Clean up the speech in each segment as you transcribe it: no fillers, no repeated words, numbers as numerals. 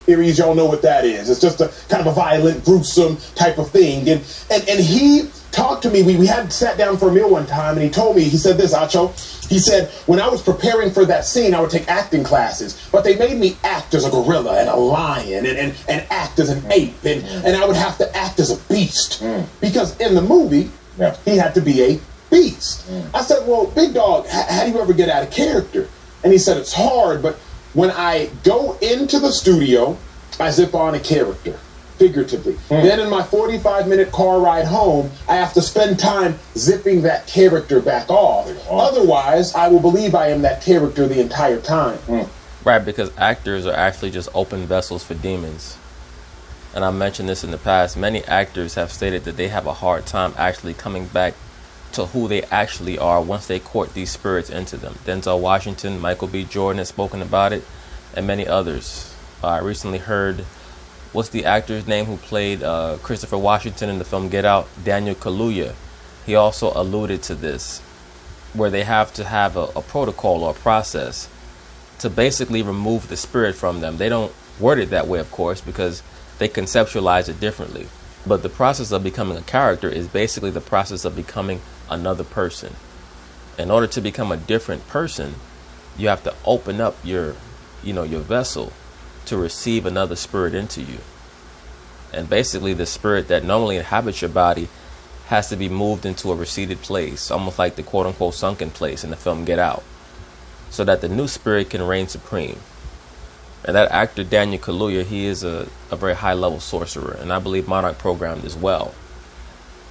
series, y'all know what that is. It's just a kind of a violent, gruesome type of thing. And he talked to me. We had sat down for a meal one time, and he told me, he said this, Acho. He said, when I was preparing for that scene, I would take acting classes, but they made me act as a gorilla and a lion and act as an ape, and I would have to act as a beast. Because in the movie, he had to be a beast. I said, well, big dog, how do you ever get out of character? And he said, it's hard, but when I go into the studio, I zip on a character, figuratively. Then in my 45-minute car ride home, I have to spend time zipping that character back off. Otherwise, I will believe I am that character the entire time. Right, because actors are actually just open vessels for demons. And I mentioned this in the past. Many actors have stated that they have a hard time actually coming back to who they actually are once they court these spirits into them. Denzel Washington, Michael B. Jordan has spoken about it, and many others. I recently heard, what's the actor's name who played Christopher Washington in the film Get Out? Daniel Kaluuya. He also alluded to this, where they have to have a protocol or a process to basically remove the spirit from them. They don't word it that way, of course, because they conceptualize it differently. But the process of becoming a character is basically the process of becoming another person. In order to become a different person, you have to open up your vessel to receive another spirit into you. And basically the spirit that normally inhabits your body has to be moved into a receded place, almost like the quote-unquote sunken place in the film Get Out, so that the new spirit can reign supreme. And that actor Daniel Kaluuya, he is a very high-level sorcerer, and I believe Monarch programmed as well.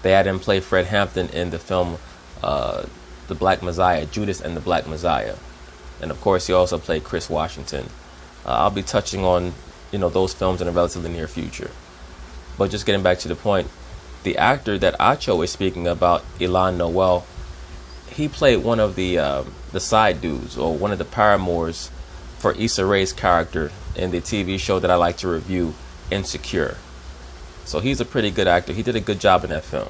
They had him play Fred Hampton in the film The Black Messiah, Judas and the Black Messiah. And of course, he also played Chris Washington. I'll be touching on those films in a relatively near future. But just getting back to the point, the actor that Acho is speaking about, Ilan Noel, he played one of the side dudes, or one of the paramours for Issa Rae's character in the TV show that I like to review, Insecure. So he's a pretty good actor. He did a good job in that film.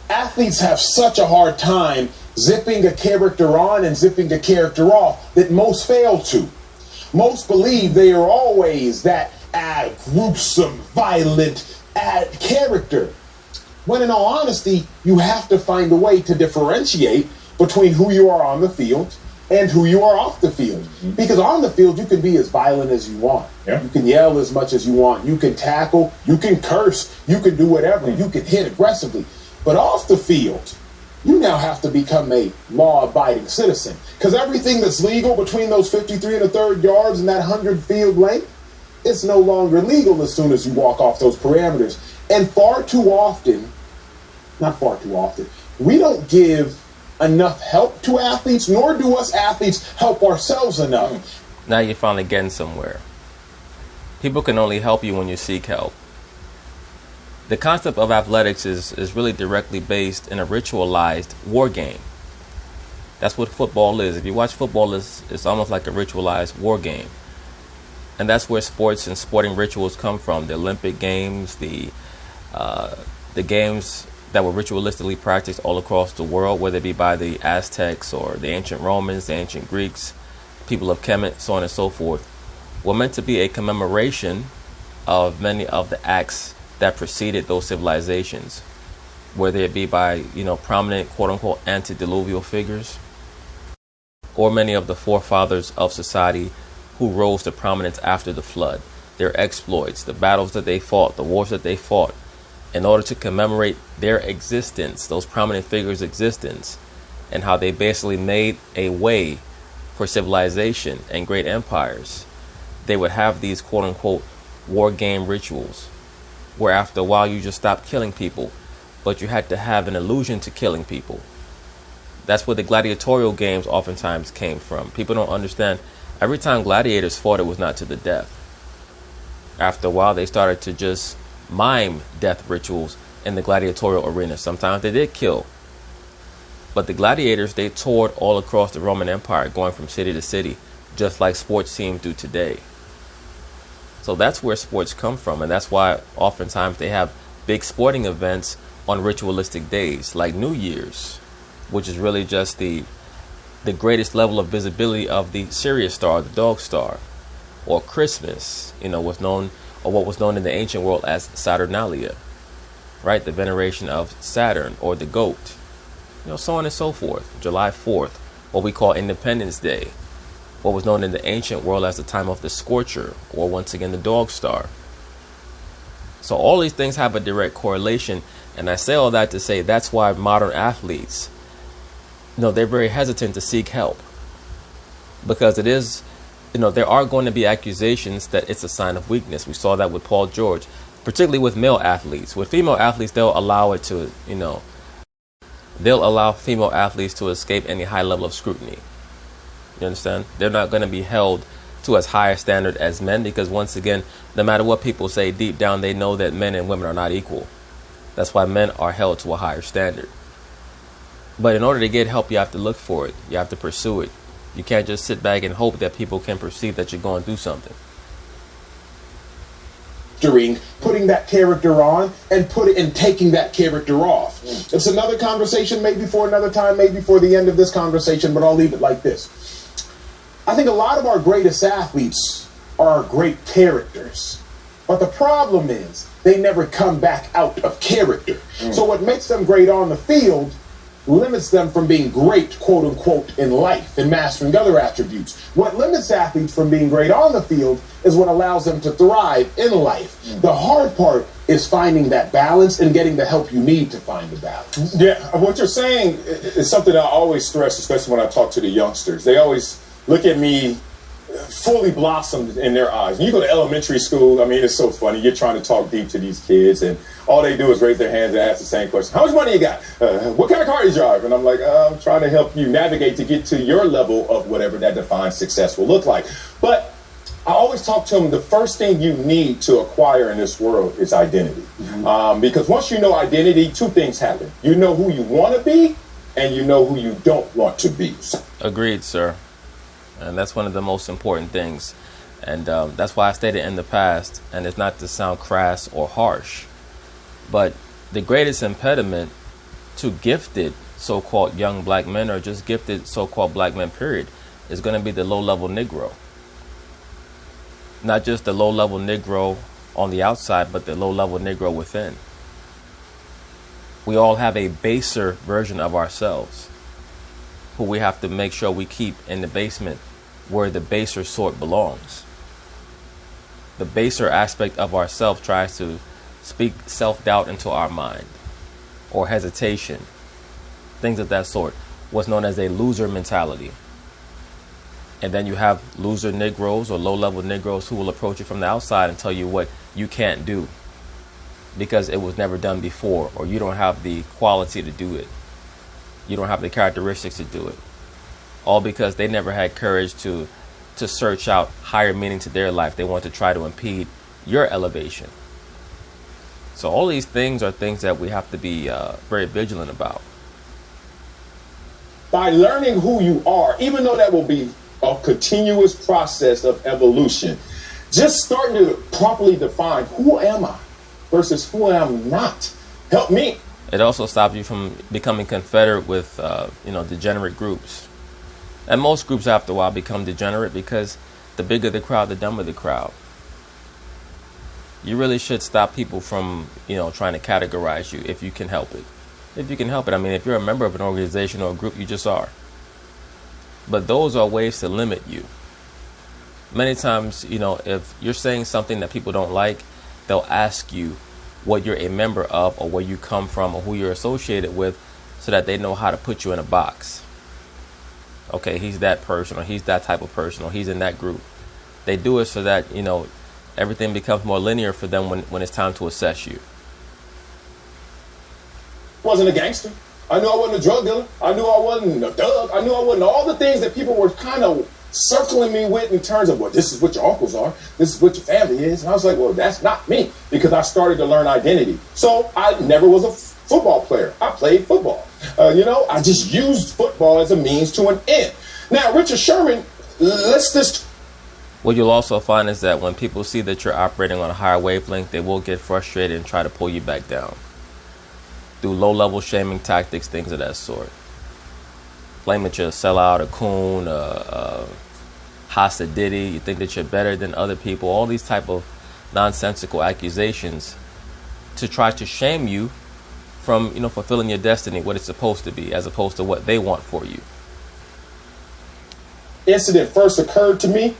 Athletes have such a hard time zipping a character on and zipping a character off that most fail to. Most believe they are always that gruesome, violent character. When in all honesty, you have to find a way to differentiate between who you are on the field and who you are off the field. Because on the field, you can be as violent as you want. You can yell as much as you want. You can tackle. You can curse. You can do whatever. You can hit aggressively. But off the field, you now have to become a law-abiding citizen. Because everything that's legal between those 53 1/3 yards and that 100-field length, it's no longer legal as soon as you walk off those parameters. And far too often, not far too often, we don't give enough help to athletes, nor do us athletes help ourselves enough. Now you're finally getting somewhere. People can only help you when you seek help. The concept of athletics is really directly based in a ritualized war game. That's what football is. If you watch football, it's almost like a ritualized war game. And that's where sports and sporting rituals come from. The Olympic Games, the games that were ritualistically practiced all across the world, whether it be by the Aztecs or the ancient Romans, the ancient Greeks, people of Kemet, so on and so forth, were meant to be a commemoration of many of the acts that preceded those civilizations, whether it be by, prominent quote-unquote antediluvial figures, or many of the forefathers of society who rose to prominence after the flood, their exploits, the battles that they fought, the wars that they fought, in order to commemorate their existence, those prominent figures' existence, and how they basically made a way for civilization and great empires. They would have these quote-unquote war game rituals, where after a while you just stopped killing people, but you had to have an allusion to killing people. That's where the gladiatorial games oftentimes came from. People don't understand. Every time gladiators fought, it was not to the death. After a while, they started to just mime death rituals in the gladiatorial arena. Sometimes they did kill. But the gladiators, they toured all across the Roman Empire, going from city to city, just like sports teams do today. So that's where sports come from, and that's why oftentimes they have big sporting events on ritualistic days, like New Year's, which is really just the greatest level of visibility of the Sirius star, the dog star. or Christmas, was known, or what was known in the ancient world as Saturnalia, right? The veneration of Saturn or the goat, so on and so forth. July 4th, what we call Independence Day, what was known in the ancient world as the time of the scorcher, or once again the dog star. So all these things have a direct correlation, and I say all that to say that's why modern athletes, they're very hesitant to seek help, because it is, there are going to be accusations that it's a sign of weakness. We saw that with Paul George, particularly with male athletes. With female athletes, they'll allow female athletes to escape any high level of scrutiny. You understand? They're not going to be held to as high a standard as men, because once again, no matter what people say, deep down they know that men and women are not equal. That's why men are held to a higher standard. But in order to get help, you have to look for it. You have to pursue it. You can't just sit back and hope that people can perceive that you're going through something. Putting that character on and taking that character off. It's another conversation, maybe for another time, maybe for the end of this conversation, but I'll leave it like this. I think a lot of our greatest athletes are great characters, but the problem is they never come back out of character. So what makes them great on the field limits them from being great, quote unquote, in life and mastering other attributes. What limits athletes from being great on the field is what allows them to thrive in life. The hard part is finding that balance and getting the help you need to find the balance. Yeah, what you're saying is something I always stress, especially when I talk to the youngsters. They always look at me fully blossomed in their eyes. When you go to elementary school, it's so funny. You're trying to talk deep to these kids, and all they do is raise their hands and ask the same question. How much money you got? What kind of car do you drive? And I'm like, I'm trying to help you navigate to get to your level of whatever that defines success will look like. But I always talk to them, the first thing you need to acquire in this world is identity. Because once you know identity, two things happen. You know who you want to be, and you know who you don't want to be. Agreed, sir. And that's one of the most important things. And that's why I stated in the past, and it's not to sound crass or harsh, but the greatest impediment to gifted so-called young black men, or just gifted so-called black men, period, is going to be the low-level Negro. Not just the low-level Negro on the outside, but the low-level Negro within. We all have a baser version of ourselves, who we have to make sure we keep in the basement where the baser sort belongs. The baser aspect of ourself tries to speak self-doubt into our mind, or hesitation, things of that sort, what's known as a loser mentality. And then you have loser Negroes or low-level Negroes who will approach you from the outside and tell you what you can't do because it was never done before, or you don't have the quality to do it. You don't have the characteristics to do it. All because they never had courage to search out higher meaning to their life. They want to try to impede your elevation. So all these things are things that we have to be very vigilant about. By learning who you are, even though that will be a continuous process of evolution, just starting to properly define who am I versus who am not. Help me. It also stops you from becoming confederate with, degenerate groups. And most groups after a while become degenerate because the bigger the crowd, the dumber the crowd. You really should stop people from, trying to categorize you if you can help it. If you can help it. If you're a member of an organization or a group, you just are. But those are ways to limit you. Many times, if you're saying something that people don't like, they'll ask you what you're a member of, or where you come from, or who you're associated with, so that they know how to put you in a box. Okay, he's that person, or he's that type of person, or he's in that group. They do it so that, everything becomes more linear for them when it's time to assess you. Wasn't a gangster. I knew I wasn't a drug dealer. I knew I wasn't a thug. I knew I wasn't all the things that people were kind of circling me with in terms of, well, this is what your uncles are. This is what your family is. And I was like, well, that's not me, because I started to learn identity. So I never was a football player. I played football. I just used football as a means to an end. Now, Richard Sherman, What you'll also find is that when people see that you're operating on a higher wavelength, they will get frustrated and try to pull you back down through low-level shaming tactics, things of that sort. Claim that you're a sellout, a coon, Hasta Diddy, you think that you're better than other people, all these type of nonsensical accusations to try to shame you from, fulfilling your destiny, what it's supposed to be, as opposed to what they want for you. Incident first occurred to me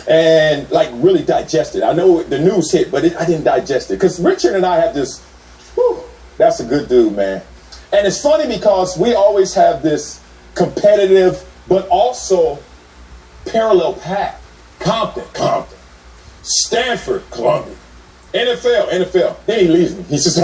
and like really digested. I know the news hit, but I didn't digest it because Richard and I have this, that's a good dude, man. And it's funny because we always have this competitive, but also parallel path. Compton, Stanford, Columbia. NFL. Then he leaves me. He says,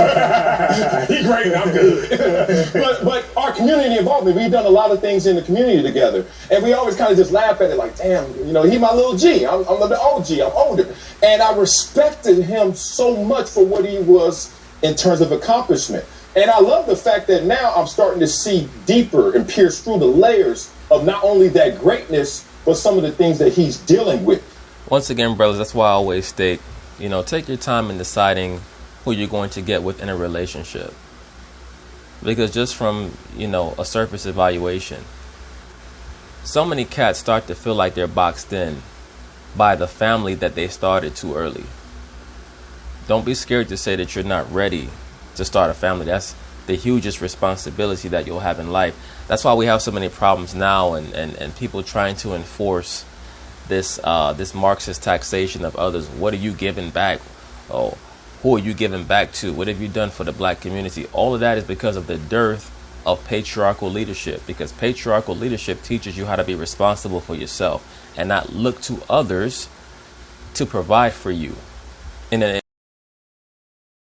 he great, I'm good. but our community involvement, we've done a lot of things in the community together. And we always kind of just laugh at it like, damn, he my little G. I'm the OG, I'm older. And I respected him so much for what he was in terms of accomplishment. And I love the fact that now I'm starting to see deeper and pierce through the layers of not only that greatness, but some of the things that he's dealing with. Once again, brothers, that's why I always state, take your time in deciding who you're going to get within a relationship. Because just from, a surface evaluation, so many cats start to feel like they're boxed in by the family that they started too early. Don't be scared to say that you're not ready to start a family. That's the hugest responsibility that you'll have in life. That's why we have so many problems now and people trying to enforce this Marxist taxation of others. What are you giving back? Oh, who are you giving back to? What have you done for the black community? All of that is because of the dearth of patriarchal leadership, because patriarchal leadership teaches you how to be responsible for yourself and not look to others to provide for you in an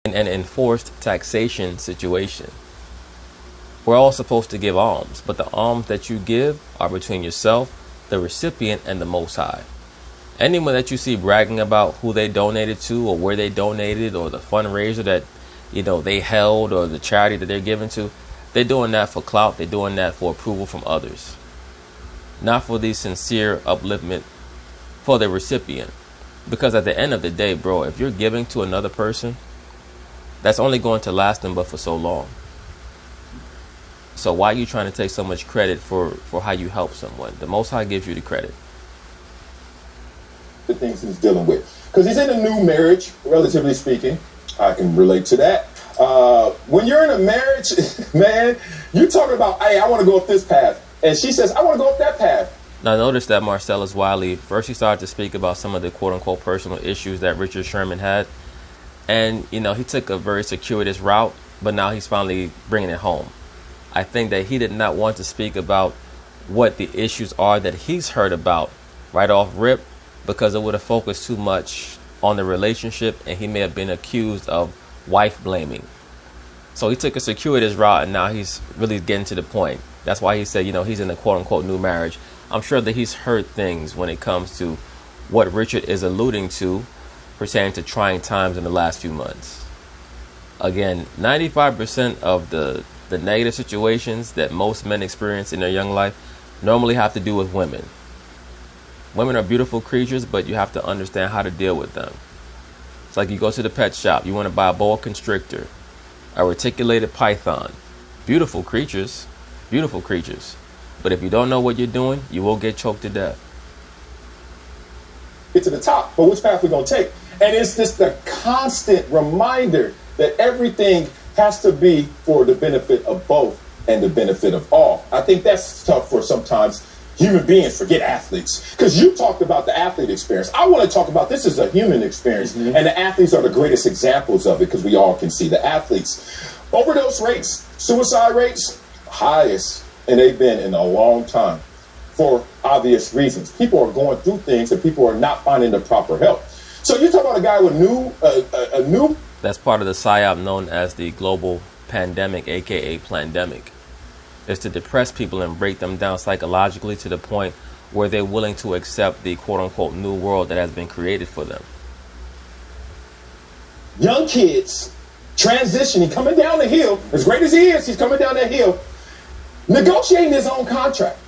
enforced taxation situation. We're all supposed to give alms, but the alms that you give are between yourself, the recipient, and the Most High. Anyone that you see bragging about who they donated to or where they donated or the fundraiser that they held or the charity that they're giving to, they're doing that for clout. They're doing that for approval from others, not for the sincere upliftment for the recipient. Because at the end of the day, bro, if you're giving to another person, that's only going to last them but for so long. So why are you trying to take so much credit for how you help someone? The Most High gives you the credit. The things he's dealing with. Because he's in a new marriage, relatively speaking. I can relate to that. When you're in a marriage, man, you're talking about, hey, I want to go up this path. And she says, I want to go up that path. Now, notice that Marcellus Wiley, first he started to speak about some of the quote-unquote personal issues that Richard Sherman had. And, he took a very circuitous route, but now he's finally bringing it home. I think that he did not want to speak about what the issues are that he's heard about right off rip, because it would have focused too much on the relationship and he may have been accused of wife blaming. So he took a circuitous route and now he's really getting to the point. That's why he said, he's in a quote unquote new marriage. I'm sure that he's heard things when it comes to what Richard is alluding to pertaining to trying times in the last few months. Again, 95% of the negative situations that most men experience in their young life normally have to do with women. Women are beautiful creatures, but you have to understand how to deal with them. It's like you go to the pet shop. You want to buy a boa constrictor, a reticulated python. Beautiful creatures. But if you don't know what you're doing, you will get choked to death. Get to the top, but which path we're going to take? And it's just a constant reminder that everything has to be for the benefit of both and the benefit of all. I think that's tough for sometimes human beings, forget athletes. Because you talked about the athlete experience. I want to talk about this as a human experience. Mm-hmm. And the athletes are the greatest examples of it because we all can see the athletes. Overdose rates, suicide rates, highest. And they've been in a long time for obvious reasons. People are going through things and people are not finding the proper help. So you talk about a guy with a new... That's part of the PSYOP known as the global pandemic, aka plandemic. Is to depress people and break them down psychologically to the point where they're willing to accept the quote-unquote new world that has been created for them. Young kids transitioning, coming down the hill, as great as he is, he's coming down that hill, negotiating his own contract.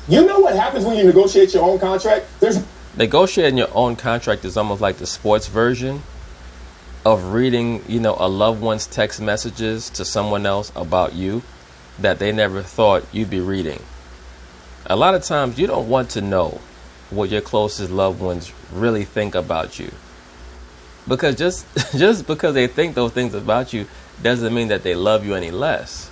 You know what happens when you negotiate your own contract? Negotiating your own contract is almost like the sports version of reading, a loved one's text messages to someone else about you that they never thought you'd be reading. A lot of times you don't want to know what your closest loved ones really think about you. Because just because they think those things about you doesn't mean that they love you any less.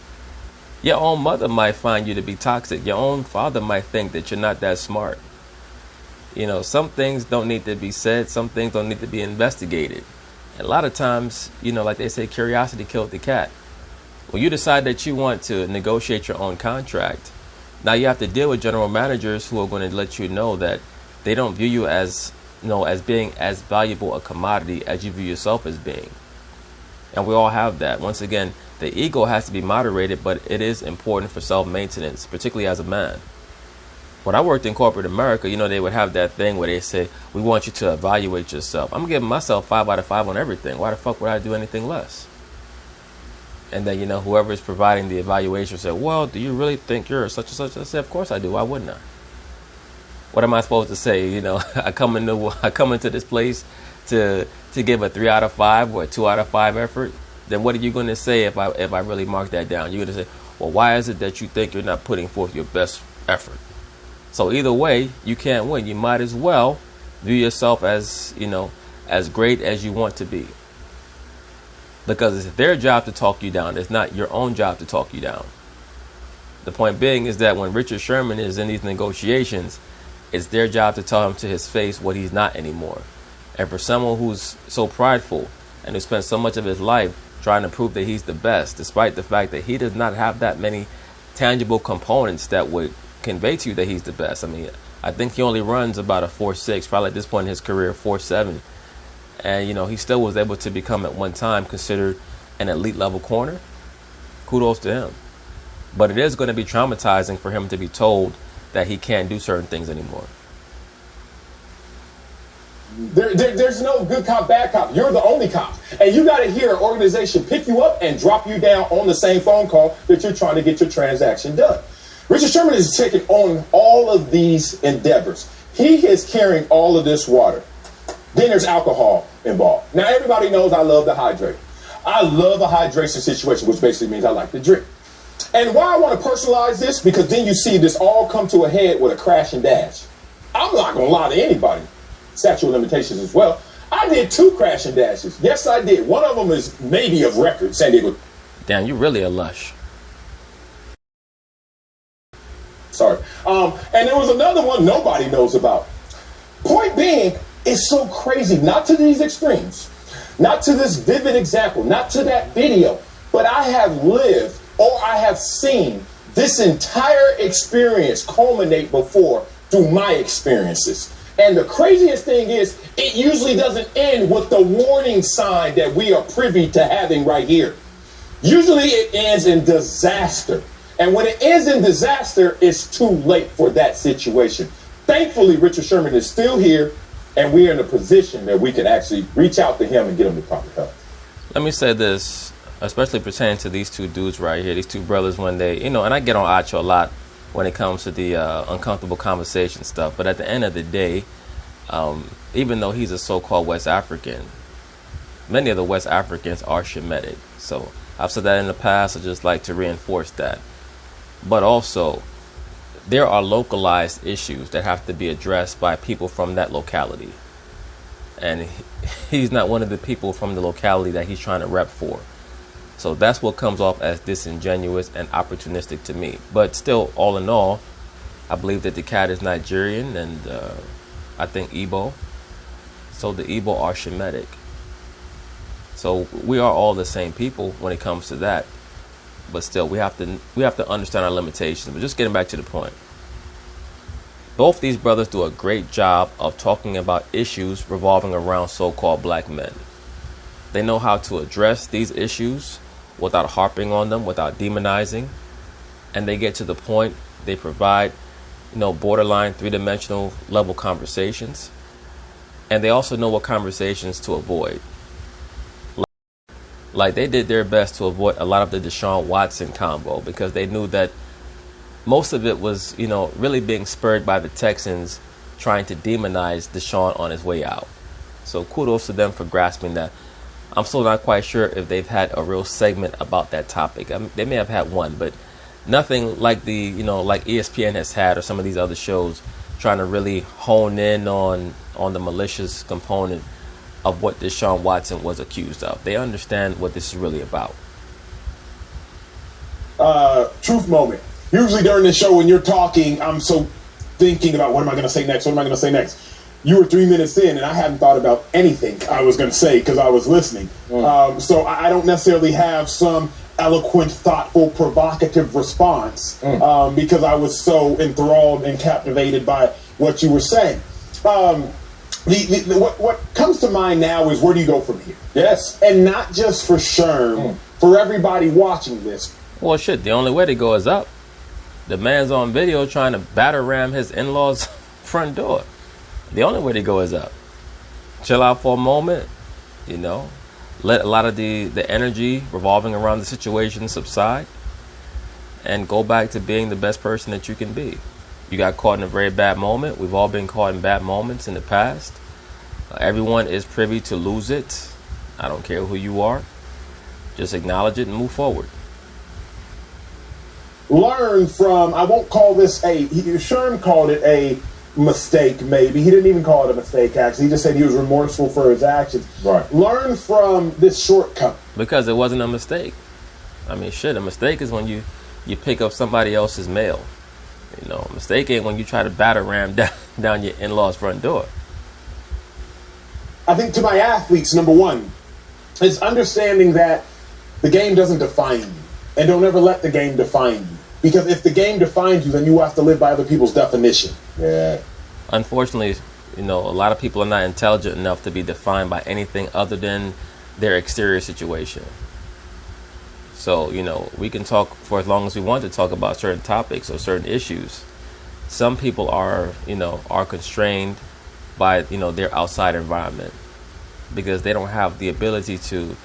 Your own mother might find you to be toxic. Your own father might think that you're not that smart. You know, some things don't need to be said. Some things don't need to be investigated. And a lot of times, you know, like they say, curiosity killed the cat. When you decide that you want to negotiate your own contract, now you have to deal with general managers who are going to let you know that they don't view you as, you know, as being as valuable a commodity as you view yourself as being. And we all have that. Once again, the ego has to be moderated, but it is important for self-maintenance, particularly as a man. When I worked in corporate America, you know, they would have that thing where they say, we want you to evaluate yourself. I'm giving myself 5 out of 5 on everything. Why the fuck would I do anything less? And then, you know, whoever is providing the evaluation said, well, do you really think you're such and such? I said, of course I do. Why wouldn't I? What am I supposed to say? You know, I come into this place to give a 3 out of 5 or a 2 out of 5 effort. Then what are you going to say if I really mark that down? You're going to say, well, why is it that you think you're not putting forth your best effort? So either way, you can't win. You might as well view yourself as, you know, as great as you want to be. Because it's their job to talk you down. It's not your own job to talk you down. The point being is that when Richard Sherman is in these negotiations, it's their job to tell him to his face what he's not anymore. And for someone who's so prideful and who spent so much of his life trying to prove that he's the best, despite the fact that he does not have that many tangible components that would convey to you that he's the best. I mean, I think he only runs about a 4.6, probably at this point in his career, 4.7. And, you know, he still was able to become at one time considered an elite level corner. Kudos to him. But it is going to be traumatizing for him to be told that he can't do certain things anymore. There's no good cop, bad cop. You're the only cop. And you got to hear an organization pick you up and drop you down on the same phone call that you're trying to get your transaction done. Richard Sherman is taking on all of these endeavors. He is carrying all of this water. Then there's alcohol involved. Now, everybody knows I love to hydrate. I love a hydration situation, which basically means I like to drink. And why I want to personalize this, because then you see this all come to a head with a crash and dash. I'm not going to lie to anybody. Statute of limitations as well. I did 2 crash and dashes. Yes, I did. One of them is maybe of record, San Diego. Damn, you really a lush. Sorry. And there was another one nobody knows about. Point being, it's so crazy, not to these extremes, not to this vivid example, not to that video, but I have lived or I have seen this entire experience culminate before through my experiences. And the craziest thing is, it usually doesn't end with the warning sign that we are privy to having right here. Usually it ends in disaster. And when it ends in disaster, it's too late for that situation. Thankfully, Richard Sherman is still here, and we're in a position that we can actually reach out to him and get him the proper help. Let me say this, especially pertaining to these 2 dudes right here, these 2 brothers when they, you know, and I get on Acho a lot when it comes to the uncomfortable conversation stuff. But at the end of the day, even though he's a so-called West African, many of the West Africans are Shemitic. So I've said that in the past. I just like to reinforce that. But also, there are localized issues that have to be addressed by people from that locality. And he's not one of the people from the locality that he's trying to rep for. So that's what comes off as disingenuous and opportunistic to me. But still, all in all, I believe that the cat is Nigerian and I think Igbo. So the Igbo are Shemitic. So we are all the same people when it comes to that. But still, we have to understand our limitations. But just getting back to the point. Both these brothers do a great job of talking about issues revolving around so-called black men. They know how to address these issues without harping on them, without demonizing. And they get to the point. They provide, you know, borderline 3-dimensional level conversations. And they also know what conversations to avoid. Like they did their best to avoid a lot of the Deshaun Watson combo because they knew that most of it was, you know, really being spurred by the Texans trying to demonize Deshaun on his way out. So kudos to them for grasping that. I'm still not quite sure if they've had a real segment about that topic. I mean, they may have had one, but nothing like the, you know, like ESPN has had or some of these other shows trying to really hone in on the malicious component of what Deshaun Watson was accused of. They understand what this is really about. Truth moment. Usually during this show when you're talking, I'm so thinking about what am I going to say next? What am I going to say next? You were 3 minutes in, and I hadn't thought about anything I was going to say because I was listening. So I don't necessarily have some eloquent, thoughtful, provocative response because I was so enthralled and captivated by what you were saying. What comes to mind now is where do you go from here? Yes. And not just for Sherm, for everybody watching this. Well, shit, the only way to go is up. The man's on video trying to batter ram his in-laws' front door. The only way to go is up. Chill out for a moment, you know. Let a lot of the energy revolving around the situation subside. And go back to being the best person that you can be. You got caught in a very bad moment. We've all been caught in bad moments in the past. Everyone is privy to lose it. I don't care who you are. Just acknowledge it and move forward. Learn from, I won't call this Sherm called it a mistake, maybe. He didn't even call it a mistake, actually. He just said he was remorseful for his actions. Right. Learn from this shortcut. Because it wasn't a mistake. I mean, shit, a mistake is when you pick up somebody else's mail. You know, a mistake ain't when you try to batter ram down your in-laws' front door. I think to my athletes, number one, is understanding that the game doesn't define you. And don't ever let the game define you. Because if the game defines you, then you have to live by other people's definition. Yeah. Unfortunately, you know, a lot of people are not intelligent enough to be defined by anything other than their exterior situation. So, you know, we can talk for as long as we want to talk about certain topics or certain issues. Some people are constrained by, you know, their outside environment because they don't have the ability to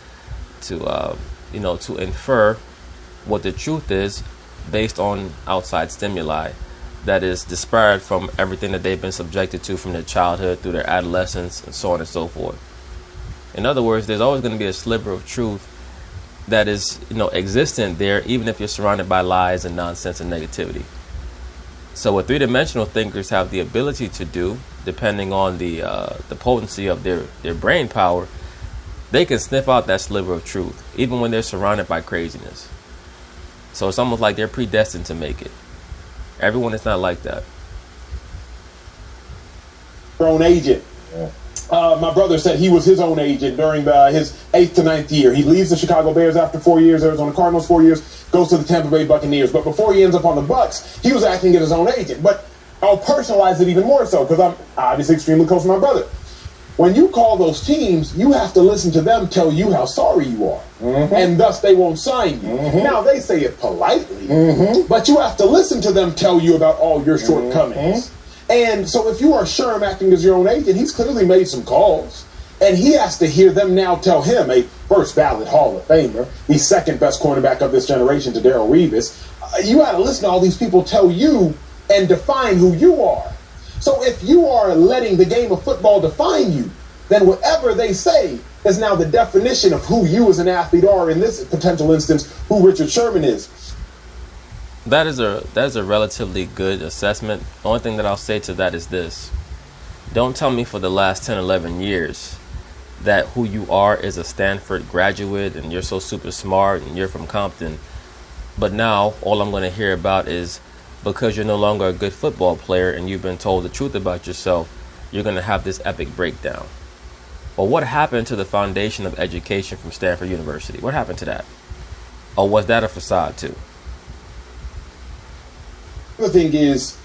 infer what the truth is based on outside stimuli that is disparate from everything that they've been subjected to from their childhood through their adolescence and so on and so forth. In other words, there's always going to be a sliver of truth that is, you know, existent there, even if you're surrounded by lies and nonsense and negativity. So what three-dimensional thinkers have the ability to do, depending on the potency of their brain power, they can sniff out that sliver of truth, even when they're surrounded by craziness. So it's almost like they're predestined to make it. Everyone is not like that. Your own agent. Yeah. My brother said he was his own agent during his 8th to 9th year. He leaves the Chicago Bears after 4 years, Arizona Cardinals 4 years, goes to the Tampa Bay Buccaneers. But before he ends up on the Bucks, he was acting as his own agent. But I'll personalize it even more so because I'm obviously extremely close to my brother. When you call those teams, you have to listen to them tell you how sorry you are. And thus they won't sign you. Now, they say it politely, but you have to listen to them tell you about all your shortcomings. And so if you are Sherm acting as your own agent, he's clearly made some calls. And he has to hear them now tell him, a first ballot Hall of Famer, the second best cornerback of this generation to Darrelle Revis, you got to listen to all these people tell you and define who you are. So if you are letting the game of football define you, then whatever they say is now the definition of who you as an athlete are, in this potential instance, who Richard Sherman is. That is a relatively good assessment. The only thing that I'll say to that is this. Don't tell me for the last 10, 11 years that who you are is a Stanford graduate and you're so super smart and you're from Compton. But now all I'm going to hear about is because you're no longer a good football player and you've been told the truth about yourself, you're going to have this epic breakdown. Well, what happened to the foundation of education from Stanford University? What happened to that? Or was that a facade too? The thing is,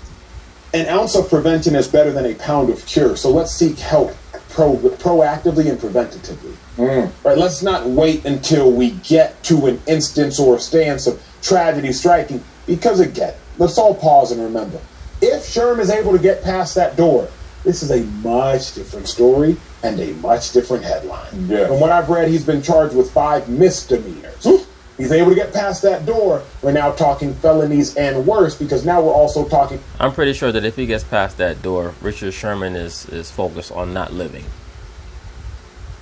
an ounce of prevention is better than a pound of cure. So let's seek help proactively and preventatively. Right? Let's not wait until we get to an instance or a stance of tragedy striking. Because again, let's all pause and remember, if Sherm is able to get past that door, this is a much different story and a much different headline. Yeah. From what I've read, he's been charged with 5 misdemeanors. He's able to get past that door. We're now talking felonies and worse, because now we're also talking... I'm pretty sure that if he gets past that door, Richard Sherman is focused on not living.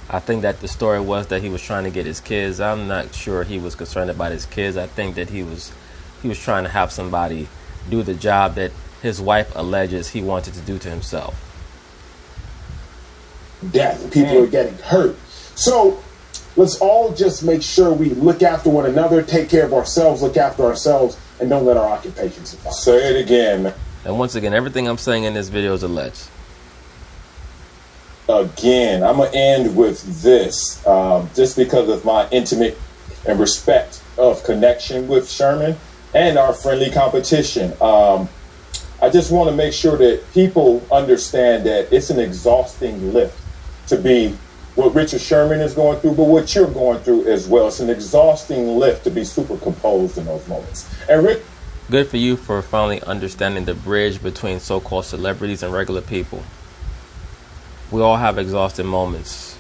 I think that the story was that he was trying to get his kids. I'm not sure he was concerned about his kids. I think that he was trying to have somebody do the job that his wife alleges he wanted to do to himself. Death. People are getting hurt. So let's all just make sure we look after one another, take care of ourselves, look after ourselves, and don't let our occupations survive. Say it again, man. And once again, everything I'm saying in this video is alleged. Again, I'm going to end with this, just because of my intimate and respect of connection with Sherman and our friendly competition. I just want to make sure that people understand that it's an exhausting lift to be what Richard Sherman is going through, but what you're going through as well. It's an exhausting lift to be super composed in those moments. And Rick, good for you for finally understanding the bridge between so-called celebrities and regular people. We all have exhausting moments.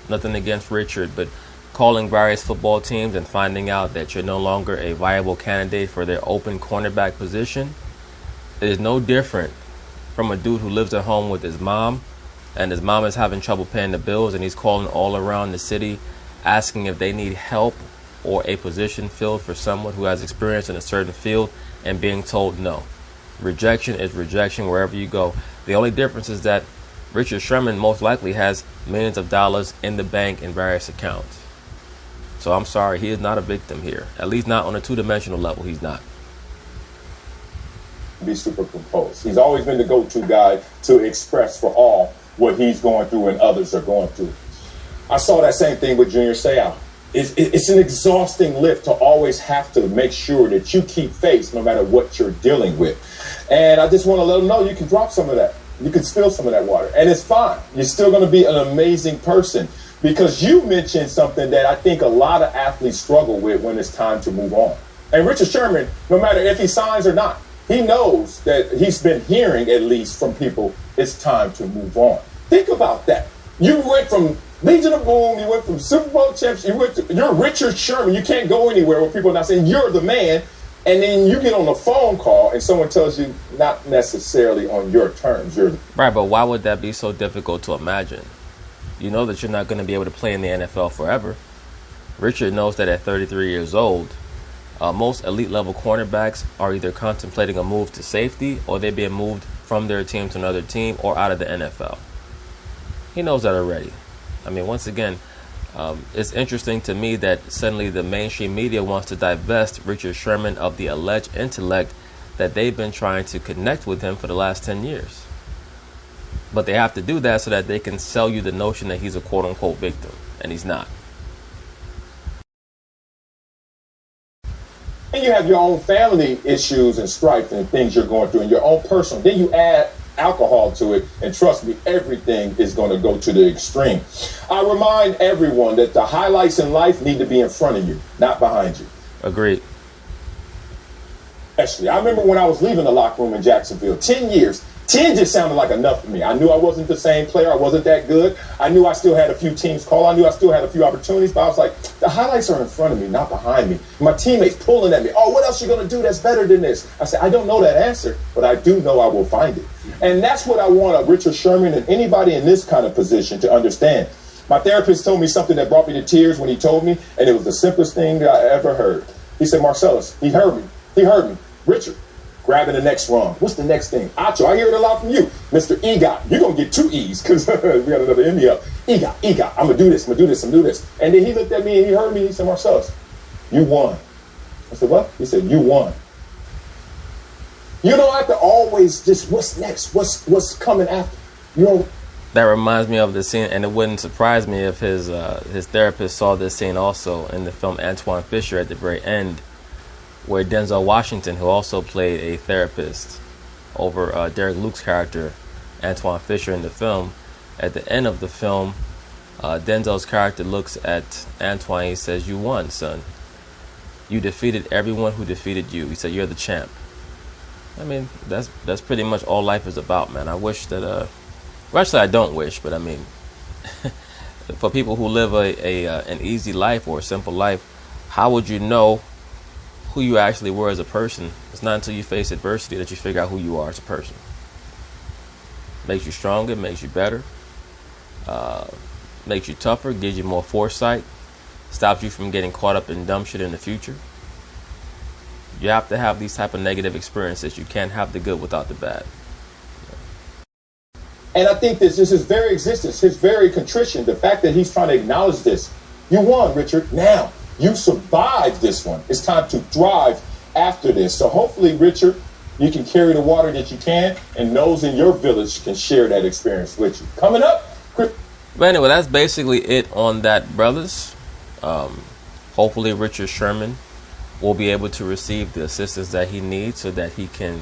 Nothing against Richard, but calling various football teams and finding out that you're no longer a viable candidate for their open cornerback position is no different from a dude who lives at home with his mom, and his mom is having trouble paying the bills, and he's calling all around the city asking if they need help or a position filled for someone who has experience in a certain field, and being told no. Rejection is rejection wherever you go. The only difference is that Richard Sherman most likely has millions of dollars in the bank in various accounts. So I'm sorry, he is not a victim here. At least not on a two-dimensional level, he's not. Be super composed. He's always been the go-to guy to express for all what he's going through and others are going through. I saw that same thing with Junior Seau. It's an exhausting lift to always have to make sure that you keep faith no matter what you're dealing with. And I just want to let them know you can drop some of that. You can spill some of that water. And it's fine. You're still going to be an amazing person, because you mentioned something that I think a lot of athletes struggle with when it's time to move on. And Richard Sherman, no matter if he signs or not, he knows that he's been hearing, at least from people, it's time to move on. Think about that. You went from Legion of Boom, you went from Super Bowl champs, you're Richard Sherman. You can't go anywhere where people are not saying you're the man. And then you get on a phone call and someone tells you not necessarily on your terms. Right, but why would that be so difficult to imagine? You know that you're not going to be able to play in the NFL forever. Richard knows that at 33 years old, most elite level cornerbacks are either contemplating a move to safety, or they're being moved from their team to another team or out of the NFL. He knows that already. I mean, once again, it's interesting to me that suddenly the mainstream media wants to divest Richard Sherman of the alleged intellect that they've been trying to connect with him for the last 10 years. But they have to do that so that they can sell you the notion that he's a quote-unquote victim, and he's not. And you have your own family issues and strife and things you're going through and your own personal. Then you add alcohol to it, and trust me, everything is going to go to the extreme. I remind everyone that the highlights in life need to be in front of you, not behind you. Agreed. Especially, I remember when I was leaving the locker room in Jacksonville, 10 years. 10 just sounded like enough for me. I knew I wasn't the same player. I wasn't that good. I knew I still had a few teams call. I knew I still had a few opportunities, but I was like, the highlights are in front of me, not behind me. My teammates pulling at me. Oh, what else are you going to do that's better than this? I said, I don't know that answer, but I do know I will find it. And that's what I want Richard Sherman and anybody in this kind of position to understand. My therapist told me something that brought me to tears when he told me, and it was the simplest thing I ever heard. He said, Marcellus, he heard me. Richard, grabbing the next rung. What's the next thing? Acho, I hear it a lot from you. Mr. EGOT, you're going to get 2 E's because we got another M up. EGOT, I'm going to do this. And then he looked at me and he heard me. He said, Marcellus, you won. I said, what? He said, you won. You don't have to always just, what's next? What's coming after? You know. That reminds me of the scene, and it wouldn't surprise me if his therapist saw this scene also in the film Antoine Fisher at the very end, where Denzel Washington, who also played a therapist over Derek Luke's character, Antoine Fisher, in the film, at the end of the film, Denzel's character looks at Antoine. He says, you won, son. You defeated everyone who defeated you. He said, you're the champ. I mean, that's pretty much all life is about, man. I wish that, well, actually I don't wish, but I mean, for people who live an easy life or a simple life, how would you know who you actually were as a person? It's not until you face adversity that you figure out who you are as a person. Makes you stronger, makes you better, makes you tougher, gives you more foresight, stops you from getting caught up in dumb shit in the future. You have to have these type of negative experiences. You can't have the good without the bad. And I think this is his very existence, his very contrition, the fact that he's trying to acknowledge this. You won, Richard. Now, you survived this one. It's time to thrive after this. So hopefully, Richard, you can carry the water that you can, and those in your village can share that experience with you. Coming up, But anyway, that's basically it on that, brothers. Hopefully, Richard Sherman will be able to receive the assistance that he needs so that he can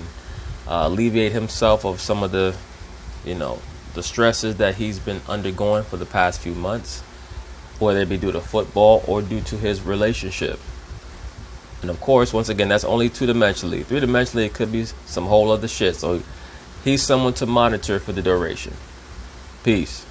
alleviate himself of some of the, the stresses that he's been undergoing for the past few months, whether it be due to football or due to his relationship. And of course, once again, that's only 2-dimensionally. 3-dimensionally, it could be some whole other shit. So he's someone to monitor for the duration. Peace.